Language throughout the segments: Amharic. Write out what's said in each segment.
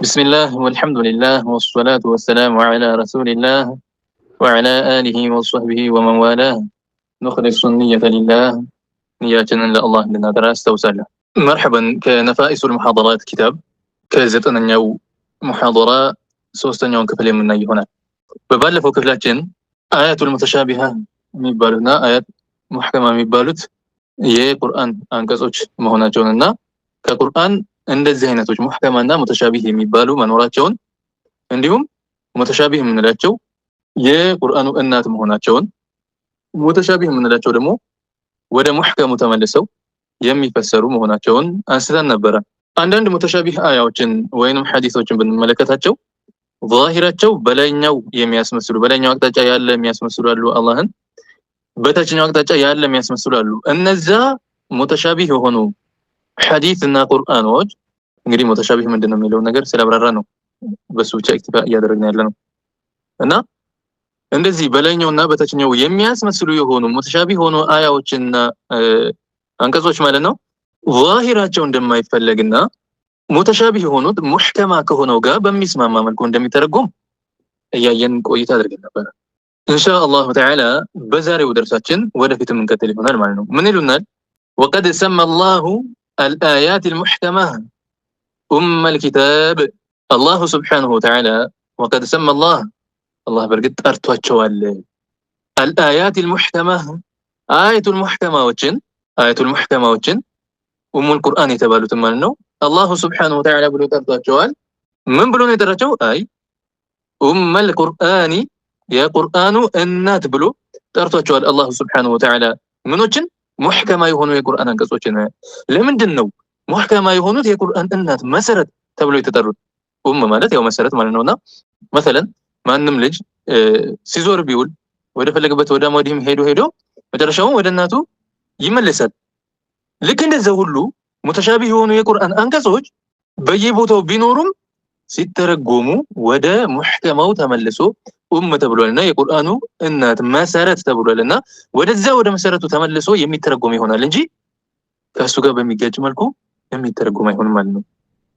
بسم الله والحمد لله والصلاة والسلام على رسول الله وعلى آله وصحبه ومن والاه نخلص النية لله نياتنا لله لنا دراسة توسلا مرحبا كنفائس المحاضرات كتاب كزتنا نيو محاضرة سوستن يوم كفل من هنا ببالفو كفلاتين آيات المتشابهة ميبالنا آيات محكمة ميبالوت የቁርአን አንቀጾች መሆናቸውንና ከቁርአን እንደዚህ አይነቶች ሙህከማና ሙተሻቢህ የሚባሉ መኖራቸውን እንዲሁም ሙተሻቢህ የምንላቸው የቁርአኑ እናት መሆናቸውን ሙተሻቢህ የምንላቸው ደግሞ ወደ ሙህከሙ ተመልሰው የሚፈሰሩ መሆናቸውን አንስተን ነበር። አንዳንድ ሙተሻቢህ አያዎችን ወይንም ሐዲሶችን ብንመለከታቸው ዛሂራቸው በላይኛው የሚያስመስሉ በላይኛው አቅጣጫ ያለ የሚያስመስሉ አሉ፣ አላህን በታችኛው አቅጣጫ ያለ የሚያስመስሉ አሉ። እነዛ ሙተሻቢህ የሆኑ ሐዲስ እና ቁርአኖች እንግዲህ ሙተሻቢህ ምንድነው የሚለው ነገር ስለብራራ ነው በሱ ብቻ ኢክቲፋ እያደረግን ያለነው እና እንደዚህ በላይኛውና በታችኛው የሚያስመስሉ የሆኑ ሙተሻቢህ ሆኖ አያዎችና አንቀጾች ማለት ነው ዛሂራቸው እንደማይፈለግና ሙተሻቢህ የሆኑት ሙህከማ ከሆነው ጋር በሚስማማ መልኩ እንደሚተረጎም እያየን ቆይታ አድርገን ነበር። ኢንሻአላህ ተዓላ በዛሬው ደርሳችን ወደፊት እንቀጥል ይሆናል ማለት ነው። ምን ይሉናል? وقد سمى الله الآيات المحكمة أم الكتاب الله سبحانه وتعالى وقد سمى الله برقد أرتواتشوال الآيات المحكمة آية المحكمة وجن أم القرآن يتبالو تمالنو الله سبحانه وتعالى بلو أرتواتشوال من بلو نتراتشو أي أم القرآن يا قرآن النات بلو أرتواتشوال الله سبحانه وتعالى من وجن ሙህከማ የሆኑ የቁርአን አንቀጾችን ለምንድን ነው ሙህከማ የሆኑት የቁርአን እናት መሰረት ተብሎ የተጠሩት? ማለት ያው መሰረት ማለት ነውና مثلا ማንም ልጅ ሲዞር ቢውል ወደ ፈለገበት ወደ ማዲም ሄዶ መጨረሻው ወደ እናቱ ይመለሳል። ልክ እንደዛው ሁሉ ሙተሻቢህ የሆኑ የቁርአን አንቀጾች በየቦታው ቢኖሩም ሲተረጎሙ ወደ ሙህከማው ተመልሶ ተብሏልና የቁርአኑ እናት መሰረት ተብሏልና ወደዛ ወደ መሰረቱ ተመልሶ የሚተረጎም ይሆናል እንጂ ከሱ ጋር በሚጋጭ መልኩ የሚተረጎም አይሆንም ማለት ነው።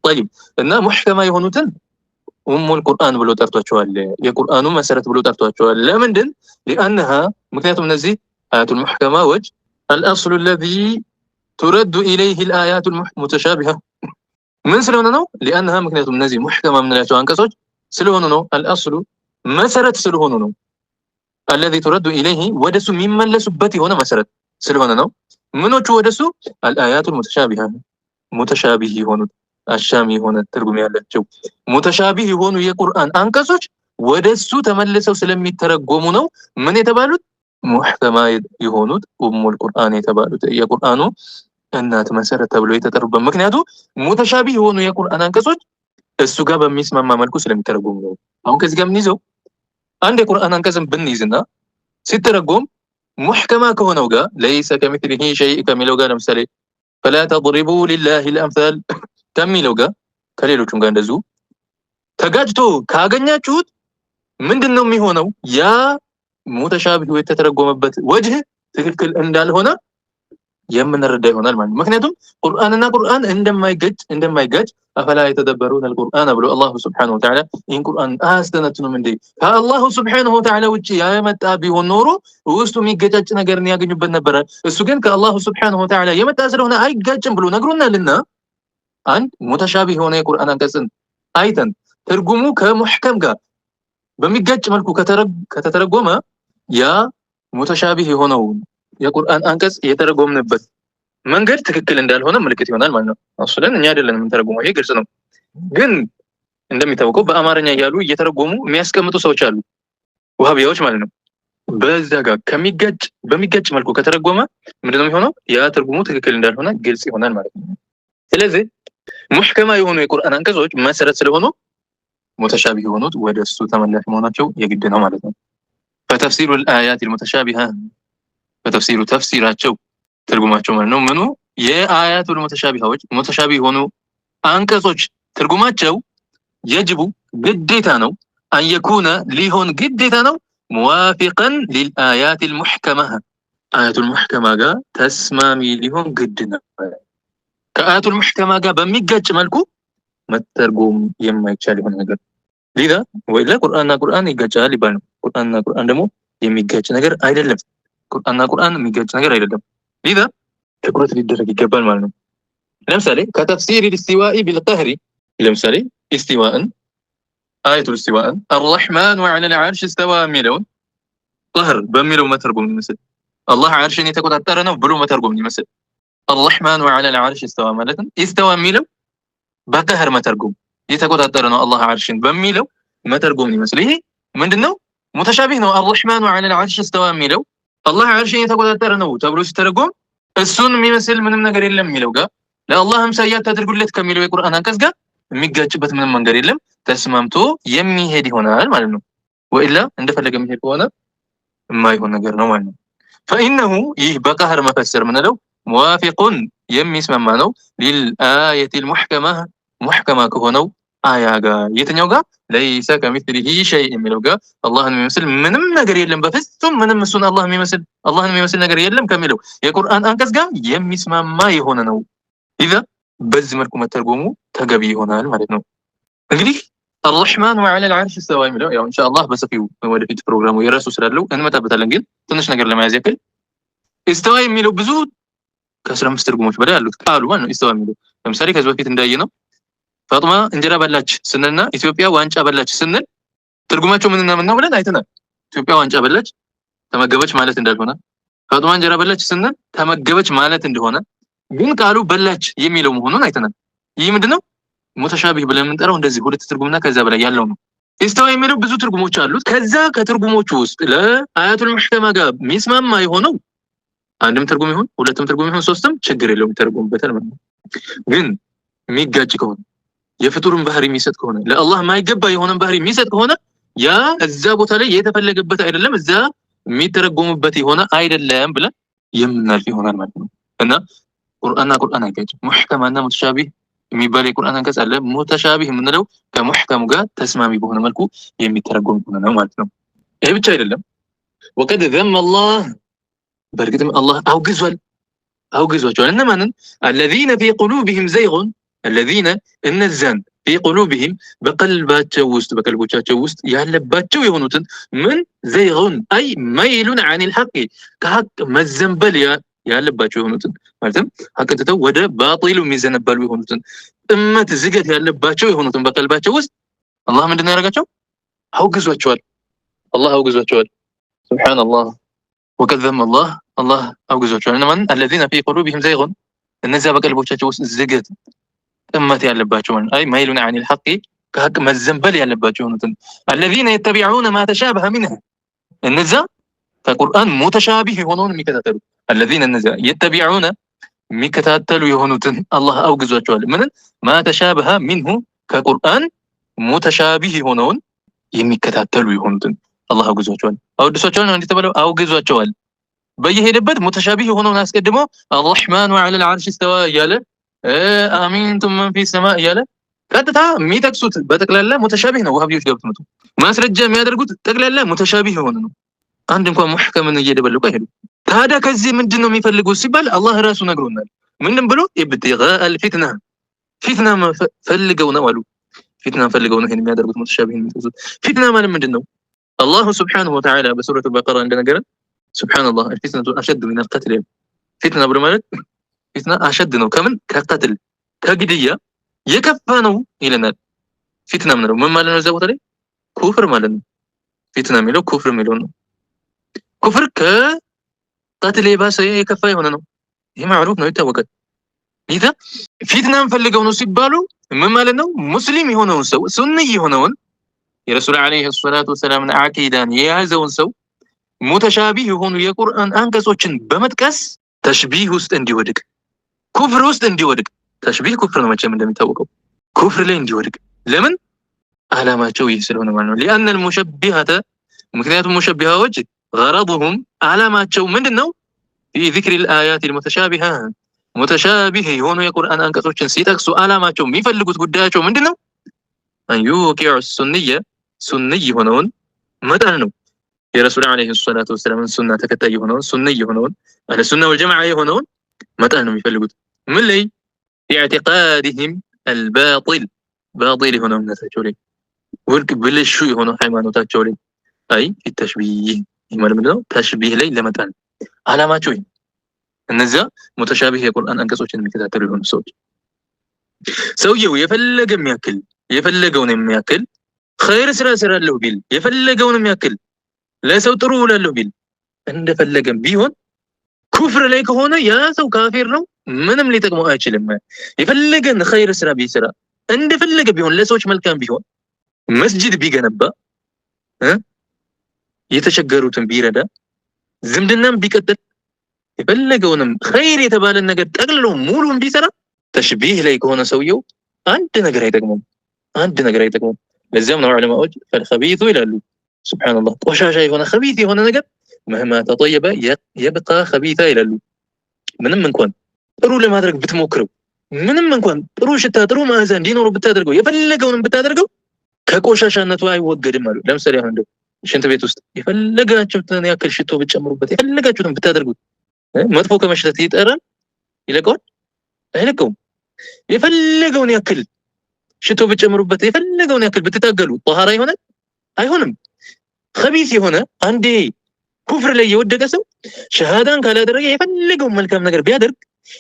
طيب እና ሙህከማ የሆኑትን ኡሙል ቁርአን ብሎ ጠርቷቸዋል፣ የቁርአኑ መሰረት ብሎ ጠርቷቸዋል። ለምንድን? لانها ምክንያቱም እነዚህ አያቱል ሙህከማዎች الاصل الذي ترد اليه الايات المتشابهه ምን ስለሆነ ነው? لانها ምክንያቱም እነዚህ ሙህከማ የምንላቸው አንቀጾች ስለሆኑ ነው። الاصل መሰረት ስለሆኑ ነው። الذي ترد اليه ወደሱ የሚመለሱበት የሆነ መሰረት ስለሆነ ነው። ምኖቹ ወደሱ الآيات المتشابهة ሙተሻቢህ የሆኑት አሻሚ የሆነ ትርጉም ያላቸው ሙተሻቢህ የሆኑ የቁርአን አንቀጾች ወደሱ ተመልሰው ስለሚተረጎሙ ነው ምን የተባሉት ሙህከማ የሆኑት ኡሙል ቁርአን የተባሉት የቁርአኑ እናት መሰረት ተብሎ የተጠሩበት ምክንያቱ ሙተሻቢህ የሆኑ የቁርአን አንቀጾች እሱ ጋር በሚስማማ መልኩ ስለሚተረጎሙ ነው። አሁን ከዚህ ጋር ምን ይዘው አንድ የቁርአን አንቀጽን ብንይዝና ሲተረጎም ሙህከማ ከሆነው ጋር ليس كمثله شيء ከሚለው ጋር ለምሳሌ فلا تضربوا لله الامثال ከሚለው ጋር ከሌሎቹም ጋር እንደዚሁ ተጋጭቶ ካገኛችሁት ምንድነው የሚሆነው? ያ ሙተሻቢህ የተተረጎመበት ወጅህ ትክክል እንዳልሆነ የምንረዳ ይሆናል ማለት ነው። ምክንያቱም ቁርአንና ቁርአን እንደማይጋጭ አፈላ የተደበሩን القرآن ብሎ አላህ Subhanahu Wa Ta'ala ይህን ቁርአን አስተነትኑም እንዴ ከአላህ Subhanahu Wa Ta'ala ውጪ ያመጣ ቢሆን ኖሮ ውስጡ የሚገጫጭ ነገርን ያገኙበት ነበር። እሱ ግን ከአላህ Subhanahu Wa Ta'ala የመጣ ስለሆነ አይጋጭም ብሎ ነግሮናልና አንድ ሙተሻቢህ የሆነ የቁርአን አንቀጽን አይተን ትርጉሙ ከሙህከም ጋር በሚጋጭ መልኩ ከተተረጎመ ያ ሙተሻቢህ የሆነው የቁርአን አንቀጽ የተረጎምንበት መንገድ ትክክል እንዳልሆነ ምልክት ይሆናል ማለት ነው። አስለን እኛ አይደለም የምንተረጎመው፣ ይሄ ግልጽ ነው። ግን እንደሚታወቀው በአማርኛ እያሉ እየተረጎሙ የሚያስቀምጡ ሰዎች አሉ፣ ወሃቢያዎች ማለት ነው። በዛ ጋር በሚጋጭ መልኩ ከተረጎመ ምንድነው የሚሆነው? ያ ትርጉሙ ትክክል እንዳልሆነ ግልጽ ይሆናል ማለት ነው። ስለዚህ ሙህከማ የሆኑ የቁርአን አንቀጾች መሰረት ስለሆኑ ሙተሻቢህ የሆኑት ወደሱ ተመላሽ መሆናቸው የግድ ነው ማለት ነው። فتفسير الآيات المتشابهة በተፍሲሩ ተፍሲራቸው ትርጉማቸው ማለት ነው ምኑ የአያቱል ሙተሻቢሃዎች ሙተሻቢህ ሆኑ አንቀጾች ትርጉማቸው يجب ግዴታ ነው ان يكون ሊሆን ግዴታ ነው موافقا للآيات المحكمة አያቱል ሙህከማ ጋር ተስማሚ ሊሆን ግድ ነው። ከአያቱል ሙህከማ ጋር በሚጋጭ መልኩ መተርጎም የማይቻል የሆነ ነገር ሊዛ ወይ ለቁርአንና ቁርአን ይጋጫል ይባላል። ቁርአንና ቁርአን ደግሞ የሚጋጭ ነገር አይደለም። ቁርአንና ቁርአን የሚጋጭ ነገር አይደለም። ሊዛ ትኩረት ሊደረግ ይገባል ማለት ነው። ለምሳሌ ከተፍሲር الاستواء بالقهر ለምሳሌ استواءን አያቱል استواءን الرحمن على العرش استوى የሚለውን قهر በሚለው መተርጎም ይመስል አላህ አርሽን የተቆጣጠረ ነው ብሎ መተርጎም ይመስል الرحمن على العرش استوى ማለት استوى የሚለው በቀህር መተርጎም የተቆጣጠረ ነው አላህ አርሽን በሚለው መተርጎም ይመስል ይሄ ምንድነው ሙተሻቢህ ነው። الرحمن على العرش استوى የሚለው አላህ አርሽን የተቆጣጠረ ነው ተብሎ ሲተረጎም እሱን የሚመስል ምንም ነገር የለም የሚለው ጋር ለአላህ አምሳያ ታድርጉለት ከሚለው የቁርአን አንቀጽ ጋር የሚጋጭበት ምንም መንገድ የለም። ተስማምቶ የሚሄድ ይሆናል ማለት ነው። ወኢላ እንደፈለገ የሚሄድ ከሆነ የማይሆን ነገር ነው ማለት ነው። فإنه ይህ በቀህር መፈሰር ምንለው موافق የሚስማማ ነው للآية المحكمة محكمة ከሆነው አያ ጋር የትኛው ጋር ليس كمثله شيء የሚለው ጋር አላህን የሚመስል ምንም ነገር የለም በፍጹም ምንም እሱን አላህን የሚመስል ነገር የለም ከሚለው የቁርአን አንቀጽ ጋር የሚስማማ የሆነ ነው። إذا በዚህ መልኩ መተርጎሙ ተገቢ ይሆናል ማለት ነው። እንግዲህ الرحمن على العرش استوى የሚለው ያው ኢንሻአላህ በሰፊው ወደፊት ፕሮግራሙ የራሱ ስላለው እንመጣበታለን። ግን ትንሽ ነገር ለማያዝ ያክል استوى የሚለው ብዙ ከ15 ትርጉሞች በላይ አሉት ቃሉ ማለት ነው። استوى የሚለው ለምሳሌ ከዚህ በፊት እንዳየነው ፋጡማ እንጀራ በላች ስንልና ኢትዮጵያ ዋንጫ በላች ስንል ትርጉማቸው ምንና ምን ነው ብለን አይተናል። ኢትዮጵያ ዋንጫ በላች ተመገበች ማለት እንዳልሆነ፣ ፋጡማ እንጀራ በላች ስንል ተመገበች ማለት እንደሆነ፣ ግን ቃሉ በላች የሚለው መሆኑን አይተናል። ይህ ምንድነው ሙተሻቢህ ብለን የምንጠራው እንደዚህ ሁለት ትርጉምና ከዛ በላይ ያለው ነው። استوى የሚለው ብዙ ትርጉሞች አሉት። ከዛ ከትርጉሞቹ ውስጥ ለአያቱል ሙህከማ ጋር ሚስማማ የሆነው አንድም ትርጉም ይሁን ሁለትም ትርጉም ይሁን ሶስትም ችግር የለውም ይተረጎምበታል ማለት ነው። ግን የሚጋጭ ከሆነ የፍጡርን ባህሪ የሚሰጥ ከሆነ ለአላህ ማይገባ የሆነን ባህሪ የሚሰጥ ከሆነ ያ እዛ ቦታ ላይ የተፈለገበት አይደለም እዛ የሚተረጎምበት የሆነ አይደለም ብለን የምናልፍ ይሆናል ማለት ነው። እና ቁርአንና ቁርአን አይጋጭም። ሙህከማና ሙተሻቢህ የሚባል የቁርአን አንቀጽ አለ። ሙተሻቢህ የምንለው ከሙህከሙ ጋር ተስማሚ በሆነ መልኩ የሚተረጎም ሆነ ነው ማለት ነው። ይሄ ብቻ አይደለም وقد ذم الله በርግጥም አላህ አውግዟቸዋል እነማንን الذين في قلوبهم زيغ الذين እነዛን في قلوبهم በቀልቦቻቸው ውስጥ ያለባቸው የሆኑትን ምን زيغ أي ميل عن الحق ከሐቅ መዘንበል ያለባቸው የሆኑትን ማለትም ሐቅን ትተው ወደ ባጢሉ የሚዘነበሉ የሆኑትን ጥመት ዝገት ያለባቸው የሆኑትን በቀልባቸው ውስጥ አላህ ምንድነው ያደረጋቸው? አውግዟቸዋል። አላህ አውግዟቸዋል። ሱብሃንአላህ وكذب الله አውግዟቸዋል። እነማን الذين في قلوبهم زيغ እነዛ በቀልቦቻቸው ውስጥ ዝገት ጥመት ያለባቸው ማለት አይ ማይሉን عن الحق ከሐቅ መዘንበል ያለባቸው የሆኑትን الذين يتبعون ما تشابه منه እነዛ ከቁርአን ሙተሻቢህ የሆነውን የሚከታተሉ الذين እነዛ يتبعون የሚከታተሉ የሆኑትን አላህ አውግዟቸዋል። ምን ما تشابه منه ከቁርአን ሙተሻቢህ የሆነውን የሚከታተሉ የሆኑትን አላህ አውግዟቸዋል። አውድሷቸዋል ነው እንዲተባለው አውግዟቸዋል። በየሄደበት ሙተሻቢህ የሆነውን አስቀድሞ الرحمن على العرش استوى እያለ አሚንቱም መን ፊ السماء እያለ ቀጥታ የሚጠቅሱት በጠቅላላ ሙተሻቢህ ነው። ወሃቢዎች ገብተው መጡ ማስረጃ የሚያደርጉት ጠቅላላ ሙተሻቢህ የሆነ ነው። አንድ እንኳን ሙህከምን እየደበለቁ አይሄዱ። ታዲያ ከዚህ ምንድነው የሚፈልጉት ሲባል አላህ ራሱ ነግሮናል። ምንም ብሎ ኢብቲጋእ الفتنة ፊትና ፈልገው ነው አሉ። ፊትና ፈልገው ነው ይሄን የሚያደርጉት ሙተሻቢህ የሚጠቅሱት። ፊትና ማለት ምንድነው? አላህ Subhanahu Wa Ta'ala በሱረቱ በቀራ እንደነገረን ሱብሃንአላህ الفتنة أشد من القتل ፊትና ብሎ ማለት ፊትና አሸድ ነው ከምን ከቀትል ከግድያ የከፋ ነው ይለናል። ፊትና ምን ማለት ነው? እዛ ቦታ ላይ ኩፍር ማለት ነው። ፊትና የሚለው ኩፍር የሚለው ነው። ኩፍር ከቀትል የባሰ የከፋ የሆነ ነው። ይሄ ማዕሩፍ ነው ይታወቃል። ይታ ፊትናን ፈልገው ነው ሲባሉ ምን ማለት ነው? ሙስሊም የሆነውን ሰው ሱኒ የሆነውን የረሱል አለይሂ ሰላቱ ወሰላም አቂዳን የያዘውን ሰው ሙተሻቢህ የሆኑ የቁርአን አንቀጾችን በመጥቀስ ተሽቢህ ውስጥ እንዲወድቅ ኩፍር ውስጥ እንዲወድቅ ተሽቢህ ኩፍር ነው መቼም እንደሚታወቀው ኩፍር ላይ እንዲወድቅ ለምን አላማቸው ይህ ስለሆነ ማለት ነው። لأن المشبهة ምክንያቱም ሙሸቢሃዎች غرضهم አላማቸው ምንድነው? في ذكر الآيات المتشابهة ሙተሻቢህ የሆኑ የቁርአን አንቀጾችን ሲጠቅሱ አላማቸው የሚፈልጉት ጉዳያቸው ምንድነው? أن يوقع السنية ሱንይ የሆነውን መጣል ነው። የረሱል አለይሂ ሰላቱ ወሰላም ሱና ተከታይ የሆነውን ሱንይ የሆነውን አለ ሱና ወልጀማዓ የሆነውን መጣል ነው የሚፈልጉት። ምን ላይ اعتقادهم الباطل ባጢል የሆነው እምነታቸው ላይ ውድቅ ብልሹ የሆነው ሃይማኖታቸው ላይ አይ ተሽቢህ ማለት ምንድነው? ተሽቢህ ላይ ለመጣል አላማቸው ይሄ። እነዚያ ሙተሻቢህ የቁርአን አንቀጾችን የሚከታተሉ የሆኑ ሰዎች ሰውየው የፈለገውን የሚያክል ኸይር ስራ እሰራለሁ ቢል የፈለገውን የሚያክል ለሰው ጥሩ ውላለሁ ቢል እንደፈለገም ቢሆን ኩፍር ላይ ከሆነ ያ ሰው ካፊር ነው። ምንም ሊጠቅመው አይችልም። የፈለገን ኸይር ስራ ቢሰራ እንደፈለገ ቢሆን ለሰዎች መልካም ቢሆን መስጂድ ቢገነባ የተቸገሩትን ቢረዳ ዝምድናም ቢቀጥል የፈለገውንም ኸይር የተባለን ነገር ጠቅልሎ ሙሉን ቢሰራ ተሽቢህ ላይ ከሆነ ሰውየው አንድ ነገር አይጠቅመውም። ለዚያም ነው ዑለማዎች ፈልኸቢቱ ይላሉ። ሱብሃንአላህ ቆሻሻ የሆነ ኸቢት የሆነ ነገር መህማ ተጠየበ የብቃ ኸቢታ ይላሉ። ምንም እንኳን ጥሩ ለማድረግ ብትሞክረው፣ ምንም እንኳን ጥሩ ሽታ ጥሩ መዓዛ እንዲኖር ብታደርገው፣ የፈለገውንም ብታደርገው ከቆሻሻነቱ አይወገድም አሉ። ለምሳሌ አሁን እንደው ሽንት ቤት ውስጥ የፈለጋችሁትን ያክል ሽቶ ብትጨምሩበት፣ የፈለጋችሁትን ብታደርጉት መጥፎ ከመሽተት ይጠራል? ይለቀዋል? አይለቀውም። የፈለገውን ያክል ሽቶ ብትጨምሩበት፣ የፈለገውን ያክል ብትታገሉ ጧሃራ ይሆናል? አይሆንም። ኸቢስ የሆነ አንዴ ኩፍር ላይ የወደቀ ሰው ሸሃዳን ካላደረገ የፈለገውን መልካም ነገር ቢያደርግ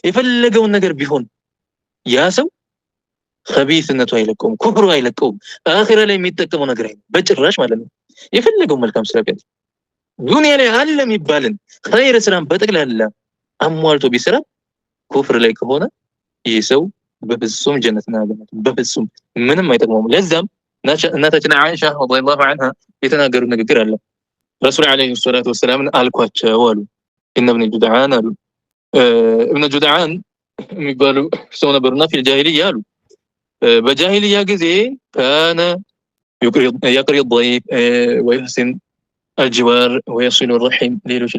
የፈለገውን ነገር ቢሆን ያ ሰው ኸቢስነቱ አይለቀውም፣ ኩፍሩ አይለቀውም። አኺራ ላይ የሚጠቀመው ነገር አይደለም በጭራሽ ማለት ነው። የፈለገውን መልካም ስራ ቢያደርግ ዱንያ ላይ አለ የሚባልን ኸይር ስራን በጠቅላላ አሟልቶ ቢሰራ ኩፍር ላይ ከሆነ ይህ ሰው በፍጹም ጀነትን አያገኝም። በፍጹም ምንም አይጠቅመውም። ለዛም እናታችን አይሻ ረዲየላሁ ዐንሃ የተናገሩት ንግግር አለ። ረሱል ዓለይሂ ሰላቱ ወሰላም አልኳቸው አሉ ኢነ ኢብኑ ጁድዓን አሉ ኢብኑ ጁድዓን የሚባሉ ሰው ነበሩና ፊል ጃሂልያ አሉ በጃሂልያ ጊዜ ካነ يقري الضيف ويحسن الجوار ويصل الرحم ሌሎች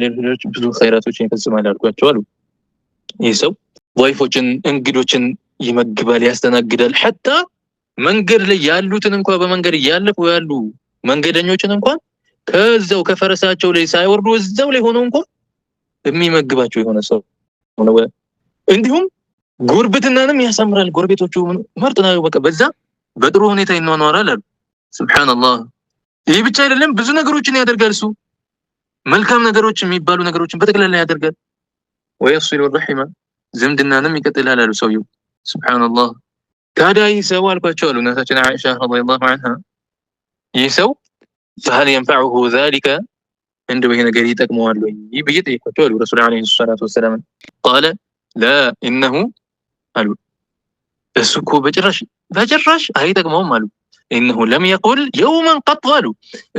ብዙ ኸይራቶችን ይፈጽማል አልኳቸው አሉ። ይህ ሰው ضيፎችን እንግዶችን ይመግባል፣ ያስተናግዳል። ሐታ መንገድ ላይ ያሉትን እንኳን በመንገድ ያለፉ ያሉ መንገደኞችን እንኳን ከዛው ከፈረሳቸው ላይ ሳይወርዱ እዛው ላይ ሆነው እንኳን የሚመግባቸው የሆነ ሰው ነው። እንዲሁም ጉርብትናንም ያሳምራል። ጎረቤቶቹ ምርጥ ነው። በቃ በዛ በጥሩ ሁኔታ ይኗኗራል አሉ። ሱብሃንአላህ። ይህ ብቻ አይደለም፣ ብዙ ነገሮችን ያደርጋል እሱ። መልካም ነገሮች የሚባሉ ነገሮችን በጠቅላላ ያደርጋል። ወይصل الرحم ዝምድናንም ይቀጥላል አሉ ሰውየው። ሱብሃንአላህ። ታዲያ ይህ ሰው አልኳቸው አሉ እናታችን አይሻ ረዲየላሁ ዐንሃ ይህ ሰው فهل ينفعه ذلك እንደው ይሄ ነገር ይጠቅመዋል ወይ ብዬ ጠየኳቸው አሉ ረሱል ዓለይሂ ሰላቱ ወሰላም። قال لا انه አሉ እሱ እኮ በጭራሽ አይጠቅመውም አሉ። انه لم يقل يوما قط አሉ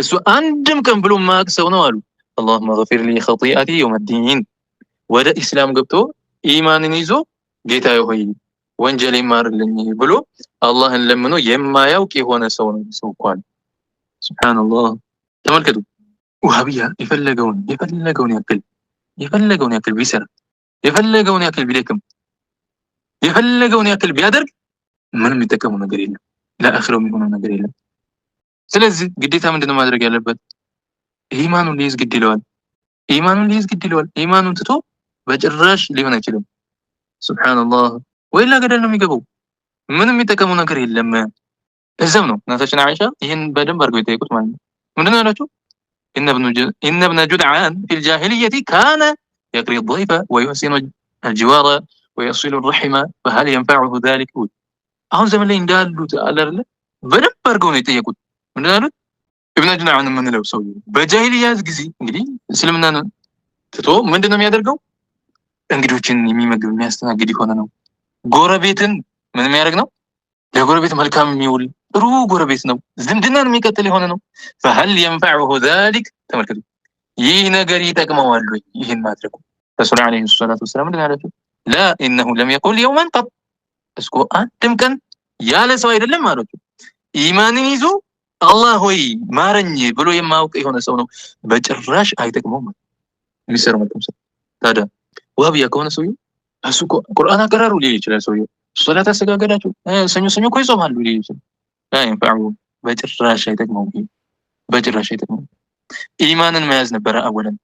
እሱ አንድም ቀን ብሎ ማቅ ሰው ነው አሉ اللهم اغفر لي خطيئتي يوم الدين ወደ ኢስላም ገብቶ ኢማንን ይዞ ጌታዬ ሆይ ወንጀሌ ማርልኝ ብሎ አላህን ለምኖ የማያውቅ የሆነ ሰው ነው ሰው እንኳን። ሱብሃንአላህ። ተመልከቱ ወሃቢያ የፈለገውን ያክል ቢሰራ የፈለገውን ያክል ቢደክም የፈለገውን ያክል ቢያደርግ ምንም የሚጠቀመው ነገር የለም፣ ለአኺራው የሚሆነው ነገር የለም። ስለዚህ ግዴታ ምንድነው ማድረግ ያለበት? ኢማኑን ሊይዝ ግድ ይለዋል። ኢማኑን ትቶ በጭራሽ ሊሆን አይችልም። ሱብሃንአላህ። ወይላ ገደል ነው የሚገባው፣ ምንም የሚጠቀመው ነገር የለም። እዛም ነው እናታችን አይሻ ይሄን በደንብ አድርገው የጠየቁት ማለት ነው። ምንድነው ያላችሁ? ኢነ ኢብኑ ጁድዓን ፊል ጃሂልየቲ ካነ የቅሪ الضيف ويحسن الجوار ويصل الرحم فهل ينفعه ذلك? አሁን ዘመን ላይ እንዳሉት አለ አይደል? በደንብ አድርገው ነው የጠየቁት። ምንድነው ያሉት? ኢብኑ ጁድዓን የምንለው ሰው በጃሂልያ ጊዜ እንግዲህ እስልምናን ትቶ ምንድነው የሚያደርገው? እንግዶችን የሚመግብ የሚያስተናግድ የሆነ ነው። ጎረቤትን ምን የሚያደርግ ነው? ለጎረቤት መልካም የሚውል ጥሩ ጎረቤት ነው። ዝምድናን የሚቀጥል የሆነ ነው። فهل ينفعه ذلك? ተመልከቱ ይህ ነገር ይጠቅመዋል ወይ ይሄን ማድረጉ? ረሱል ዓለይሂ ሰላቱ ወሰላም ምንድን ያላቸው? لا انه لم يقل يوما قط እስኮ አንድም ቀን ያለ ሰው አይደለም ማለት ነው። ኢማንን ይዞ አላህ ሆይ ማረኝ ብሎ የማያውቅ የሆነ ሰው ነው። በጭራሽ አይጠቅመውም የሚሰራው መልካም ሰው። ታዲያ ወሃቢያ ከሆነ ሰው እሱ ቁርአን አቀራሩ ሊል ይችላል። ሰው ሶላት አሰጋገዳቸው ሰኞ እኮ ይጾማሉ ሊል ይችላል። አይንፈዑ በጭራሽ አይጠቅመውም። በጭራሽ አይጠቅመውም። ኢማንን መያዝ ነበረ አወለን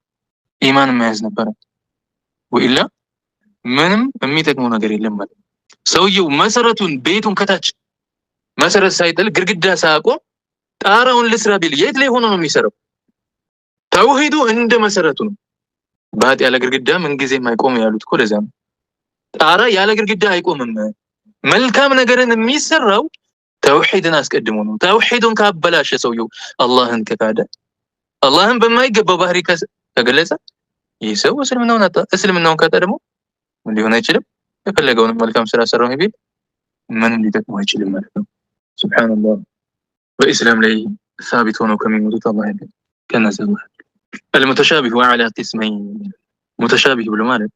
ኢማንን መያዝ ነበረ። ወኢላ ምንም የሚጠቅመው ነገር የለም ማለት ነው። ሰውየው መሰረቱን ቤቱን ከታች መሰረት ሳይጥል ግድግዳ ሳያቆም ጣራውን ልስራ ቢል የት ላይ ሆኖ ነው የሚሰራው? ተውሂዱ እንደ መሰረቱ ነው። ባጥ ያለ ግድግዳ ምን ጊዜ የማይቆም ያሉት እኮ ለዛ ነው። ጣራ ያለ ግድግዳ አይቆምም። መልካም ነገርን የሚሰራው ተውሂድን አስቀድሞ ነው። ተውሂዱን ካበላሸ ሰውየው አላህን ከካደ አላህን በማይገባው ባህሪ ከገለጸ ይህ ሰው እስልምናውን ካጣ ደግሞ ምን ሊሆን አይችልም? የፈለገውን መልካም ስራ ሰራው ቢል ምንም ሊጠቅመው አይችልም ማለት ነው። ሱብሃንአላህ። በእስላም ላይ ሳቢት ሆነው ከሚሞቱት አላህ ያድርገን ከነዛ ማለት المتشابه على قسمين متشابه ብሎ ማለት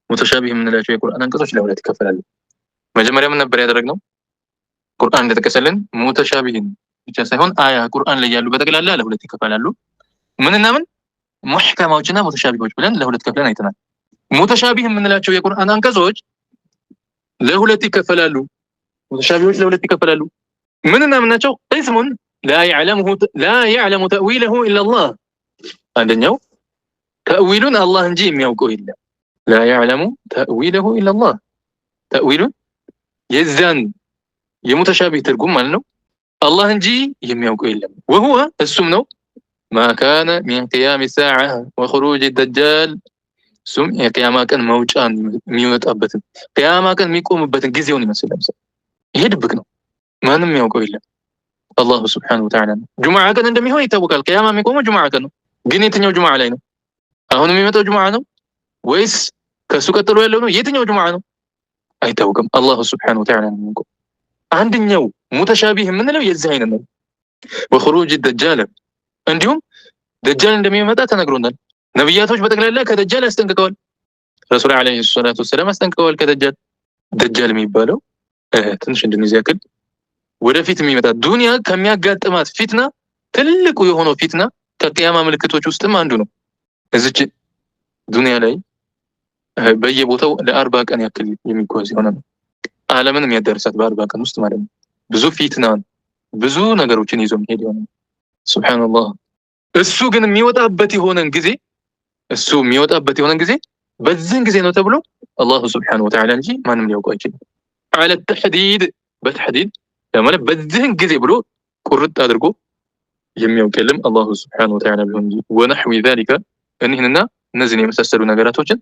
ሙተሻቢህ የምንላቸው የቁርአን አንቀጾች ለሁለት ይከፈላሉ። መጀመሪያ ምን ነበር ያደረግነው? ቁርአን እንደተከሰለን ሙተሻቢህን ብቻ ሳይሆን አያ ቁርአን ላይ ያሉ በጠቅላላ ለሁለት ይከፈላሉ። ምንና ምን? ሙህከማዎችና ሙተሻቢሆች ብለን ለሁለት ከፍለን አይተናል። ሙተሻቢህ የምንላቸው የቁርአን አንቀጾች ለሁለት ይከፈላሉ። ሙተሻቢሆች ለሁለት ይከፈላሉ። ምንና ምን ናቸው? ቅስሙን ላ يعلم تأويله إلا الله። አንደኛው ተእዊሉን አላህ እንጂ የሚያውቀው የለም። لا يعلم تأويله إلا الله። ተእዊሉን የዛን የሙተሻቢህ ትርጉም ማለት ነው አላህ እንጂ የሚያውቀው የለም። وهو እሱም ነው ما كان من قيام الساعة وخروج الدجال እሱም የቂያማ ቀን መውጫን የሚወጣበትን ቂያማ ቀን የሚቆምበትን ጊዜውን ይመስላል። ይሄ ድብቅ ነው፣ ማንም የሚያውቀው የለም። አላሁ ሱብሓነሁ ወተዓላ ነው። ጁሙዓ ቀን እንደሚሆን ይታወቃል። ቂያማ የሚቆመው ጁሙዓ ቀን ነው። ግን የትኛው ጁሙዓ ላይ ነው? አሁን የሚመጣው ጁሙዓ ነው ወይስ ከሱ ቀጥሎ ያለው ነው? የትኛው ጁሙዓ ነው? አይታወቅም። አላሁ ሱብሓነሁ ወተዓላ ነው የሚያውቀው። አንደኛው ሙተሻቢህ የምንለው የዚህ አይነት ነው። ወኹሩጅ ደጃል እንዲሁም ደጃል እንደሚመጣ ተነግሮናል። ነብያቶች በጠቅላላ ከደጃል አስጠንቅቀዋል። ረሱል አለይሂ ሰላቱ ወሰለም አስጠንቅቀዋል ከደጃል። ደጃል የሚባለው ትንሽ እንደዚህ ያክል ወደፊት የሚመጣ ዱንያ ከሚያጋጥማት ፊትና ትልቁ የሆነው ፊትና ከቂያማ ምልክቶች ውስጥም አንዱ ነው። እዚች ዱንያ ላይ በየቦታው ለ40 ቀን ያክል የሚጓዝ የሆነ ነው። ዓለምን የሚያደርሳት በ40 ቀን ውስጥ ማለት ነው። ብዙ ፊትና ብዙ ነገሮችን ይዞ የሚሄድ የሆነ ነው። ሱብሃንአላህ። እሱ ግን የሚወጣበት የሆነን ጊዜ በዚህን ጊዜ ነው ተብሎ አላሁ ሱብሓነሁ ወተዓላ እንጂ ማንም ሊያውቀው አይችልም። አለ ተሕዲድ በተሕዲድ ማለት በዚህን ጊዜ ብሎ ቁርጥ አድርጎ የሚያውቅ የለም አላሁ ሱብሓነሁ ወተዓላ ቢሆን እንጂ። ወነሕዊ ዛሊከ እኒህንና እነዚህን የመሳሰሉ ነገራቶችን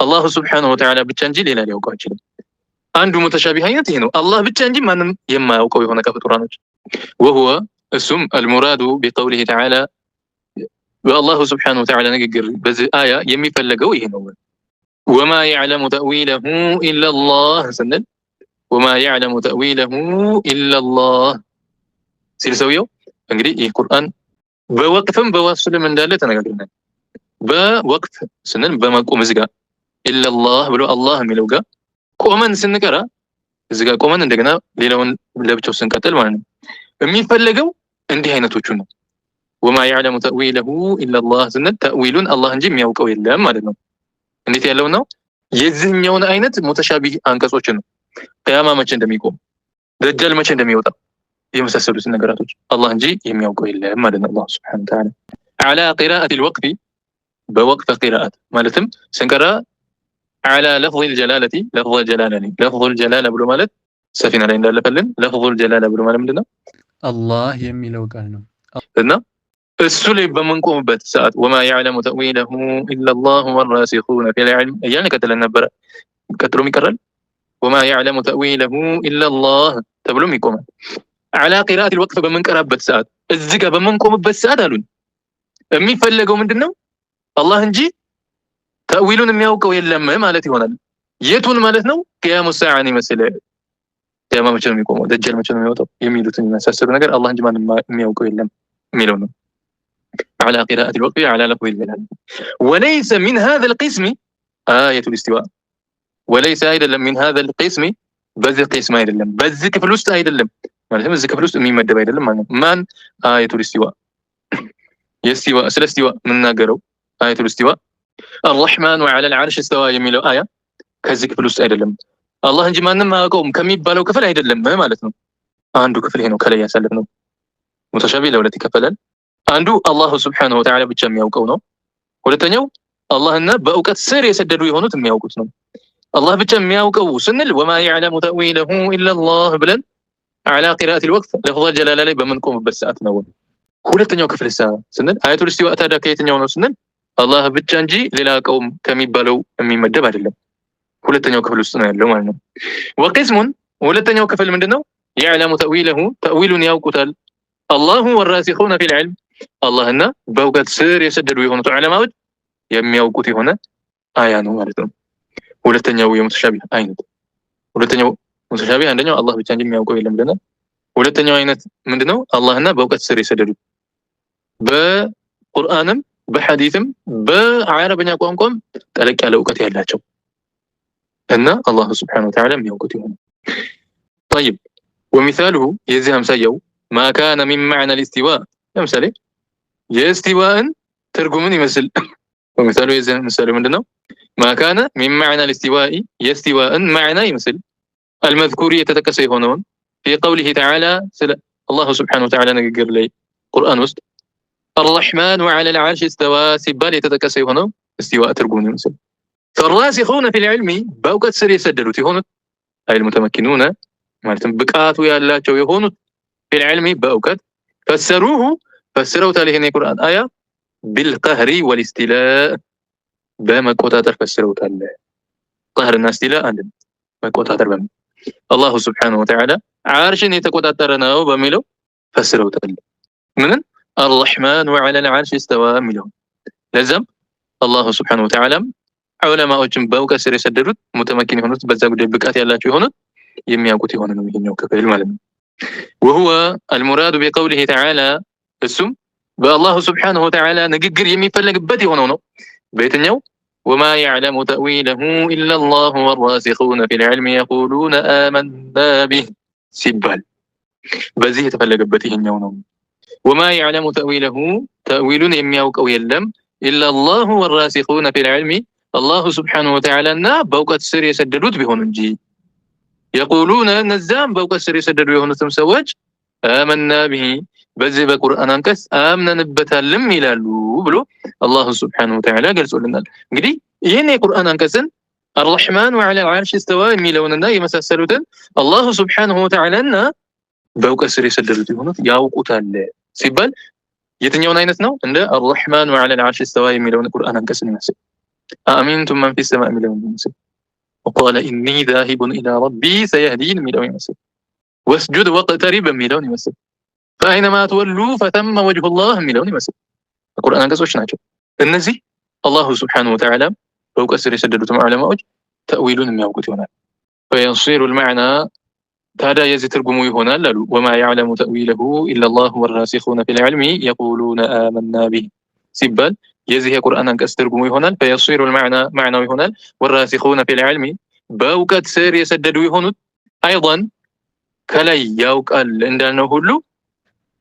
አላሁ ሱብሓነሁ ወተዓላ ብቻ እንጂ ሌላ ሊያውቀው አይችልም። አንዱ ሙተሻቢህ አይነት ይሄ ነው፣ አላህ ብቻ እንጂ ማንም የማያውቀው የሆነ ከፍጡራኖች። ወሁወ እሱም አልሙራዱ ቢቀውሊሂ ተዓላ በአላሁ ሱብሓነሁ ወተዓላ ንግግር በዚህ አያ የሚፈለገው ይሄ ነው። ወማ የዕለሙ ተእዊለሁ ኢለላህ ስንል ወማ የዕለሙ ተእዊለሁ ኢለላህ ሲል ሰውየው እንግዲህ ይህ ቁርአን በወቅፍም በወስልም እንዳለ ተነጋግረናል። በወቅፍ ስንል በመቆም እዚህ ጋር ኢለላህ ብሎ አላህ የሚለው ጋር ቆመን ስንቀራ እዚህ ጋር ቆመን እንደገና ሌላውን ለብቻው ስንቀጥል ማለት ነው የሚፈለገው እንዲህ አይነቶቹ ነው። ወማ የዕለሙ ተእዊለሁ ኢለላህ ስንል ተእዊሉን አላህ እንጂ የሚያውቀው የለም ማለት ነው። እንዴት ያለው ነው? የዚህኛውን አይነት ሙተሻቢህ አንቀጾችን ነው። ቂያማ መቼ እንደሚቆም፣ ደጃል መቼ እንደሚወጣ የመሳሰሉትን ነገራቶች አላህ እንጂ የሚያውቀው የለም ማለት ነው። አላህ ሱብሓነሁ ወተዓላ ዐላ ቂራአቲል ወቅፊ በወቅፍ ቂራአት ማለትም ስንቀራ ዐላ ለፍዚል ጀላለቲ ለፍዙል ጀላለኒ ለፍዙል ጀላላ ብሎ ማለት ሰፊና ላይ እንዳለፈልን ለፍዙል ጀላላ ብሎ ማለት ምንድነው? አላህ የሚለው ቃል ነው እና እሱ ላይ በምንቆምበት ሰዓት ወማ የዕለሙ ተእዊለሁ ኢለላሁ ወራሲኹነ ፊል ዒልም እያልን ቀጥለን ነበረ። ቀጥሎም ይቀራል ወማ የዕለሙ ተእዊለሁ ኢለላህ ተብሎም ይቆማል። ዐላ ቂራአቲል ወቅፍ በምንቀራበት ሰዓት እዚህ ጋር በምንቆምበት ሰዓት አሉን የሚፈለገው ምንድነው? አላህ እንጂ ተእዊሉን የሚያውቀው የለም ማለት ይሆናል። የቱን ማለት ነው? ቂያሙ ሰዓን ይመስል ቂያማ መቼ ነው የሚቆመው፣ ደጃል መቼ ነው የሚወጣው የሚሉትን የመሳሰሉ ነገር አላህ እንጂ ማንም የሚያውቀው የለም የሚለው ነው። على قراءة الوقف على لفظ الجلال وليس من هذا القسم آية الاستواء وليس أيضا من هذا القسم بذي قسم أيضا بذي كفل وسط أيضا ማለት ነው። እዚህ ክፍል ውስጥ የሚመደብ አይደለም ማለት ነው። ማን አየቱል ኢስቲዋ የስቲዋ ስለ ስቲዋ የምናገረው አየቱል ኢስቲዋ አርረሕማኑ ዐለል ዐርሽ እስተዋ የሚለው አያ ከዚህ ክፍል ውስጥ አይደለም። አላህ እንጂ ማንም አያውቀውም ከሚባለው ክፍል አይደለም ማለት ነው። አንዱ ክፍል ይሄ ነው ከላይ ያሳለፍነው። ሙተሻቢህ ለሁለት ይከፈላል። አንዱ አላሁ ሱብሓነሁ ወተዓላ ብቻ የሚያውቀው ነው። ሁለተኛው አላህና በእውቀት ስር የሰደዱ የሆኑት የሚያውቁት ነው። አላህ ብቻ የሚያውቀው ስንል ወማ የዕለሙ ተእዊለሁ ኢለላህ ብለን على قراءة الوقف لفظ الجلالة ላይ በምንቆምበት ሰዓት ነው። ሁለተኛው ክፍል ስንል አያቱል ኢስቲዋ ታዲያ ከየትኛው ነው ስንል አላህ ብቻ እንጂ ሌላ ቀውም ከሚባለው የሚመደብ አይደለም። ሁለተኛው ክፍል ውስጥ ነው ያለው ማለት ነው። ወቂስሙን ሁለተኛው ክፍል ምንድነው? يعلم تأويله تأويل ያውቁታል አላሁ والراسخون في العلم አላህና በእውቀት ስር የሰደዱ የሆኑት ዑለማዎች የሚያውቁት የሆነ አያ ነው ማለት ነው። ሁለተኛው የሙተሻቢህ አይነት ሁለተኛው ሙተሻቢህ አንደኛው አላህ ብቻ እንጂ የሚያውቀው የለም ብለናል። ሁለተኛው አይነት ምንድነው? አላህና በእውቀት ስር የሰደዱ በቁርአንም በሐዲስም በአረብኛ ቋንቋም ጠለቅ ያለ እውቀት ያላቸው እና አላህ Subhanahu Wa Ta'ala የሚያውቁት ይሆናል። طيب ومثاله የዚህ አምሳያው ما كان من معنى الاستواء ለምሳሌ የእስቲዋእን ትርጉምን ይመስል ومثاله የዚህ ምሳሌ ምንድነው? ما كان من معنى الاستواء የእስቲዋእን معنى ይመስል المذكور የተጠቀሰ የሆነውን في قوله تعالى الله سبحانه وتعالى ንግግር ላይ ቁርአን ውስጥ الرحمن وعلى العرش استوى ሲባል የተጠቀሰ የሆነው እስቲዋእ ትርጉምን ይመስል فالراسخون في العلم በእውቀት ስር የሰደዱት የሆኑት أي المتمكنون ማለትም ብቃቱ ያላቸው የሆኑት في العلم በእውቀት ፈሰሩታል ይሄን የቁርአን አያ بالقهر والاستيلاء በመቆጣጠር ፈሰሩታል። قهرና استيلاء አንድ መቆጣጠር በሚል አላህ Subhanahu Wa Ta'ala ዓርሽን የተቆጣጠረ ነው በሚለው ፈሰሩታል። ምንን الرحمن وعلى العرش استوى የሚለው ለዛም አላህ Subhanahu Wa Ta'ala ዑለማዎችን በእውቀት ስር የሰደዱት ሙተመኪን የሆኑት በዛ ጉዳይ ብቃት ያላቸው የሆኑት የሚያውቁት የሆነ ነው ይሄኛው ክፍል ማለት ነው። وهو المراد بقوله تعالى እሱም በአላህ Subhanahu Wa Ta'ala ንግግር የሚፈለግበት የሆነው ነው በየትኛው وما يعلم تأويله إلا الله والراسخون في العلم يقولون آمنا به ሲባል በዚህ የተፈለገበት ይሄኛው ነው። وما يعلم تأويله تأويلون የሚያውቀው የለም إلا الله والراسخون في العلم الله Subhanahu Wa Ta'ala እና በእውቀት ስር የሰደዱት ቢሆን እንጂ يقولون እነዛም በእውቀት ስር የሰደዱ የሆኑትም ሰዎች آمنا به በዚህ በቁርአን አንቀጽ አምነንበታልም ይላሉ ብሎ አላህ Subhanahu Wa Ta'ala ገልጾልናል። እንግዲህ ይሄን የቁርአን አንቀጽን الرحمن وعلى العرش استوى የሚለውንና የመሳሰሉትን አላህ Subhanahu Wa Ta'ala እና በእውቀት ስር የሰደዱት የሆኑት ያውቁታል ሲባል የትኛውን አይነት ነው? እንደ الرحمن وعلى العرش استوى የሚለውን ቁርአን አንቀጽን ይመስል أأمنتم من في السماء የሚለውን ይመስል وقال إني ذاهب إلى ربي سيهدين የሚለውን ይመስል واسجد واقترب የሚለውን ይመስል فأينما تولوا فثم وجه الله የሚለውን ይመስል ቁርአን አንቀጾች ናቸው። እነዚህ አላህ Subhanahu Wa Ta'ala በእውቀት ስር የሰደዱት ዑለማዎች ተእዊሉን የሚያውቁት ይሆናል። فيصير المعنى ታዲያ የዚህ ትርጉሙ ይሆናል አሉ وما يعلم تأويله إلا الله والراسخون في العلم يقولون آمنا به ሲባል የዚህ የቁርአን አንቀጽ ትርጉሙ ይሆናል فيصير المعنى معناው ይሆናል والراسخون في العلم በእውቀት ስር የሰደዱ የሆኑት ايضا ከላይ ያውቃል እንዳልነው ሁሉ